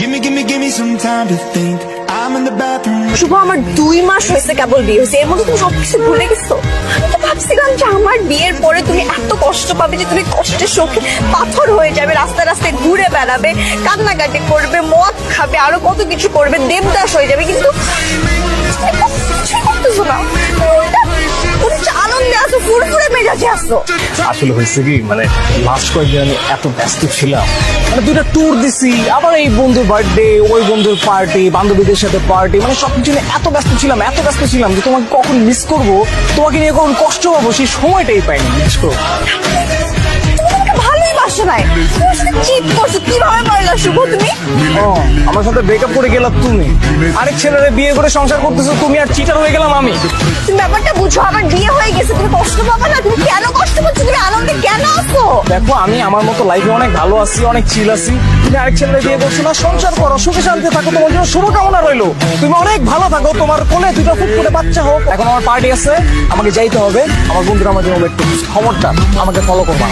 Give me some time to think. I'm in the bathroom. শুভ, আমার 2 মাস হয়েছে কেবল বিয়ে হয়েছে, এর মধ্যে তুমি সবকিছু ভুলে গেছো। আমি তো ভাবছিলাম যে আমার বিয়ের পরে তুমি এত কষ্ট পাবে যে তুমি কষ্টের শোকে পাথর হয়ে যাবে, রাস্তায় রাস্তায় ঘুরে বেড়াবে, কান্নাকাটি করবে, মদ খাবে, আরো কত কিছু করবে, দেবদাস হয়ে যাবে, কিন্তু কিছুই করতেছো না। তুমি তো আনন্দে আছো, ফুরফুরে মেজাজে আছো। আসলে হয়েছে কি, মানে লাস্ট কয়েকদিন আমি এত ব্যস্ত ছিলাম, মানে 2টা ট্যুর দিছি, আবার এই বন্ধুর বার্থডে, ওই বন্ধুর পার্টি, বান্ধবীদের সাথে পার্টি, মানে সবকিছু নিয়ে এত ব্যস্ত ছিলাম যে তোমাকে কখন মিস করবো, তোমাকে নিয়ে কখন কষ্ট পাবো, সেই সময়টাই পাইনি। মিস করবো ভালোই বাসো নাই, তোমার সাথে চিট করছো, কিভাবে পারলা শুভ তুমি? আমার সাথে ব্রেকআপ করে গেলাম তুমি, আরেক ছেলেরে বিয়ে করে সংসার করতেছো তুমি, আর চিটার হয়ে গেলাম আমি। তুমি ব্যাপারটা বুঝো, আমার বিয়ে হয়ে গেছে, তুমি কষ্ট পাবা না? তুমি কেন কষ্ট পাচ্ছ? তুমি আনন্দে কেন আছো? দেখো, আমি আমার মতো লাইফে অনেক ভালো আছি, অনেক চিল আছি, তুমি আরেক ছেলেরে বিয়ে করছো না, সংসার করো, সুখে শান্তি থাকো, তোমার জন্য শুভকামনা রইলো, তুমি অনেক ভালো থাকো, তোমার কোলে 2টা ফুটফুটে বাচ্চা হোক। এখন আমার পার্টি আছে, আমাকে যাইতে হবে, আমার বন্ধুরা আমার জন্য ওয়েট করছে, খবরটা আমাকে ফলো করবা।